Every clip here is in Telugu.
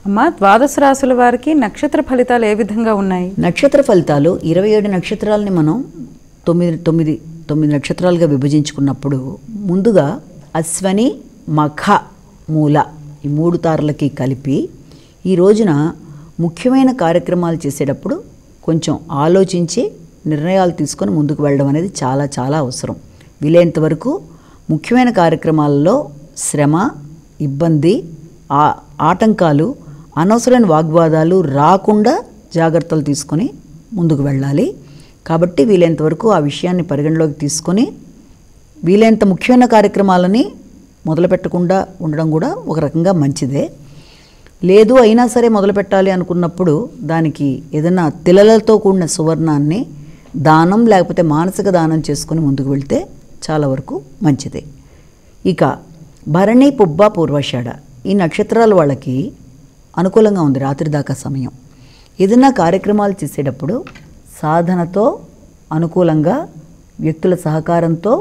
అమ్మా, ద్వాదశ రాశుల వారికి నక్షత్ర ఫలితాలు ఏ విధంగా ఉన్నాయి? నక్షత్ర ఫలితాలు 27 నక్షత్రాలని మనం తొమ్మిది నక్షత్రాలుగా విభజించుకున్నప్పుడు ముందుగా అశ్వని, మఖ, మూల ఈ 3 తారలకి కలిపి ఈ రోజున ముఖ్యమైన కార్యక్రమాలు చేసేటప్పుడు కొంచెం ఆలోచించి నిర్ణయాలు తీసుకొని ముందుకు వెళ్ళడం అనేది చాలా చాలా అవసరం. వీలైనంత వరకు ముఖ్యమైన కార్యక్రమాలలో శ్రమ, ఇబ్బంది, ఆటంకాలు, అనవసరమైన వాగ్వాదాలు రాకుండా జాగ్రత్తలు తీసుకొని ముందుకు వెళ్ళాలి. కాబట్టి వీలైనంత వరకు ఆ విషయాన్ని పరిగణలోకి తీసుకొని వీలైనంత ముఖ్యమైన కార్యక్రమాలని మొదలు పెట్టకుండా ఉండడం కూడా ఒక రకంగా మంచిదే. లేదు అయినా సరే మొదలు పెట్టాలి అనుకున్నప్పుడు దానికి ఏదైనా తిలలతో కూడిన సువర్ణాన్ని దానం లేకపోతే మానసిక దానం చేసుకుని ముందుకు వెళ్తే చాలా వరకు మంచిదే. ఇక భరణి, పుబ్బ, పూర్వాషాఢ ఈ నక్షత్రాల వాళ్ళకి అనుకూలంగా ఉంది రాత్రి దాకా సమయం. ఏదైనా కార్యక్రమాలు చేసేటప్పుడు సాధనతో అనుకూలంగా వ్యక్తుల సహకారంతో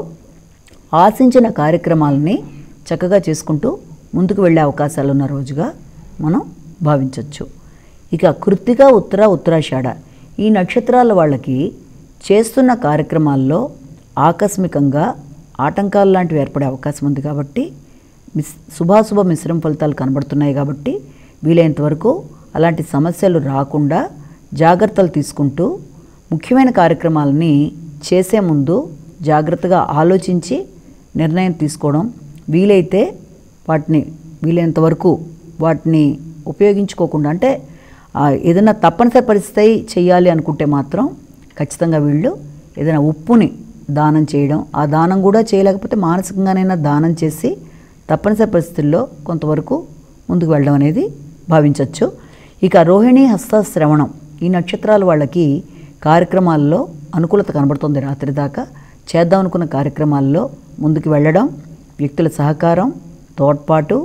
ఆశించిన కార్యక్రమాలని చక్కగా చేసుకుంటూ ముందుకు వెళ్ళే అవకాశాలు ఉన్న రోజుగా మనం భావించవచ్చు. ఇక కృత్తిక, ఉత్తర, ఉత్తరాషాఢ ఈ నక్షత్రాల వాళ్ళకి చేస్తున్న కార్యక్రమాల్లో ఆకస్మికంగా ఆటంకాలు లాంటివి ఏర్పడే అవకాశం ఉంది. కాబట్టి శుభాశుభ మిశ్రమ ఫలితాలు కనబడుతున్నాయి. కాబట్టి వీలైనంత వరకు అలాంటి సమస్యలు రాకుండా జాగ్రత్తలు తీసుకుంటూ ముఖ్యమైన కార్యక్రమాలని చేసే ముందు జాగ్రత్తగా ఆలోచించి నిర్ణయం తీసుకోవడం, వీలైతే వీలైనంత వరకు వాటిని ఉపయోగించుకోకుండా, అంటే ఏదైనా తప్పనిసరి పరిస్థితి చేయాలి అనుకుంటే మాత్రం ఖచ్చితంగా వీళ్ళు ఏదైనా ఉప్పుని దానం చేయడం, ఆ దానం కూడా చేయలేకపోతే మానసికంగానైనా దానం చేసి తప్పనిసరి పరిస్థితుల్లో కొంతవరకు ముందుకు వెళ్ళడం అనేది భావించవచ్చు. ఇక రోహిణి, హస్త, శ్రవణం ఈ నక్షత్రాల వాళ్ళకి కార్యక్రమాల్లో అనుకూలత కనబడుతుంది. రాత్రి దాకా చేద్దాం అనుకున్న కార్యక్రమాల్లో ముందుకు వెళ్ళడం, వ్యక్తుల సహకారం, తోడ్పాటు,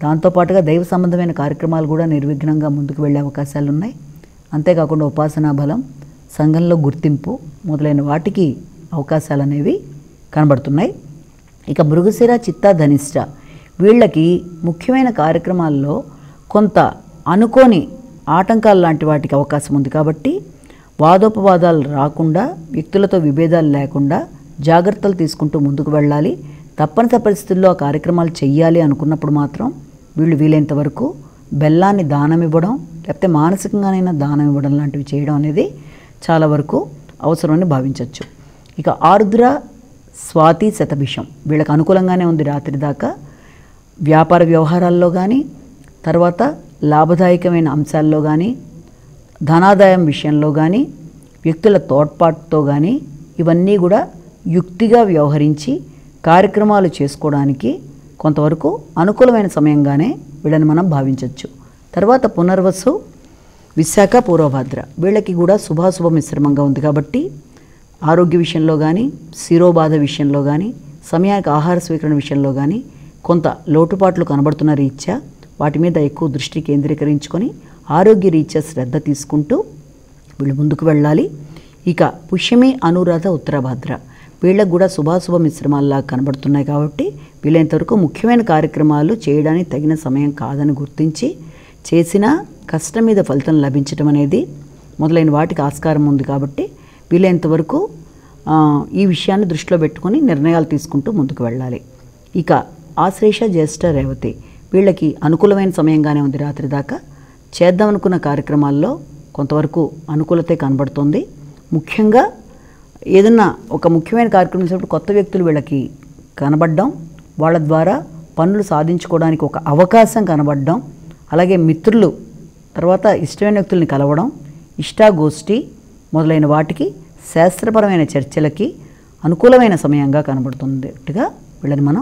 దాంతోపాటుగా దైవ సంబంధమైన కార్యక్రమాలు కూడా నిర్విఘ్నంగా ముందుకు వెళ్ళే అవకాశాలు ఉన్నాయి. అంతేకాకుండా ఉపాసనా బలం, సంఘంలో గుర్తింపు మొదలైన వాటికి అవకాశాలు అనేవి కనబడుతున్నాయి. ఇక మృగశిర, చిత్త, ధనిష్ట వీళ్ళకి ముఖ్యమైన కార్యక్రమాల్లో కొంత అనుకోని ఆటంకాలు లాంటి వాటికి అవకాశం ఉంది. కాబట్టి వాదోపవాదాలు రాకుండా, వ్యక్తులతో విభేదాలు లేకుండా జాగ్రత్తలు తీసుకుంటూ ముందుకు వెళ్ళాలి. తప్పనిసరి పరిస్థితుల్లో ఆ కార్యక్రమాలు చెయ్యాలి అనుకున్నప్పుడు మాత్రం వీళ్ళు వీలైనంత వరకు బెల్లాన్ని దానం ఇవ్వడం, లేకపోతే మానసికంగానైనా దానం ఇవ్వడం లాంటివి చేయడం అనేది చాలా వరకు అవసరమని భావించవచ్చు. ఇక ఆరుద్ర, స్వాతి, శతభిషం వీళ్ళకి అనుకూలంగానే ఉంది రాత్రి దాకా. వ్యాపార వ్యవహారాల్లో కానీ, తర్వాత లాభదాయకమైన అంశాల్లో కానీ, ధనాదాయం విషయంలో కానీ, వ్యక్తుల తోడ్పాటుతో కానీ ఇవన్నీ కూడా యుక్తిగా వ్యవహరించి కార్యక్రమాలు చేసుకోవడానికి కొంతవరకు అనుకూలమైన సమయంగానే వీళ్ళని మనం భావించవచ్చు. తర్వాత పునర్వసు, విశాఖ, పూర్వభద్ర వీళ్ళకి కూడా శుభాశుభ మిశ్రమంగా ఉంది. కాబట్టి ఆరోగ్య విషయంలో కానీ, శిరోబాధ విషయంలో కానీ, సమయానికి ఆహార స్వీకరణ విషయంలో కానీ కొంత లోటుపాట్లు కనబడుతున్న రీత్యా వాటి మీద ఎక్కువ దృష్టి కేంద్రీకరించుకొని ఆరోగ్య రీత్యా శ్రద్ధ తీసుకుంటూ వీళ్ళు ముందుకు వెళ్ళాలి. ఇక పుష్యమి, అనురాధ, ఉత్తరభద్ర వీళ్ళకు కూడా శుభాశుభ మిశ్రమాల్లా కనబడుతున్నాయి. కాబట్టి వీలైనంతవరకు ముఖ్యమైన కార్యక్రమాలు చేయడానికి తగిన సమయం కాదని గుర్తించి చేసినా కష్టం మీద ఫలితం లభించడం అనేది మొదలైన వాటికి ఆస్కారం ఉంది. కాబట్టి వీలైనంతవరకు ఈ విషయాన్ని దృష్టిలో పెట్టుకొని నిర్ణయాలు తీసుకుంటూ ముందుకు వెళ్ళాలి. ఇక ఆశ్లేష, జ్యేష్ఠ, రేవతి వీళ్ళకి అనుకూలమైన సమయంగానే ఉంది రాత్రి దాకా. చేద్దాం అనుకున్న కార్యక్రమాల్లో కొంతవరకు అనుకూలతే కనబడుతుంది. ముఖ్యంగా ఏదన్నా ఒక ముఖ్యమైన కార్యక్రమం చేసినప్పుడు కొత్త వ్యక్తులు వీళ్ళకి కనబడడం, వాళ్ళ ద్వారా పనులు సాధించుకోవడానికి ఒక అవకాశం కనబడడం, అలాగే మిత్రులు, తర్వాత ఇష్టమైన వ్యక్తుల్ని కలవడం, ఇష్టాగోష్ఠి మొదలైన వాటికి శాస్త్రపరమైన చర్చలకి అనుకూలమైన సమయంగా కనబడుతున్నట్టుగా వీళ్ళని మనం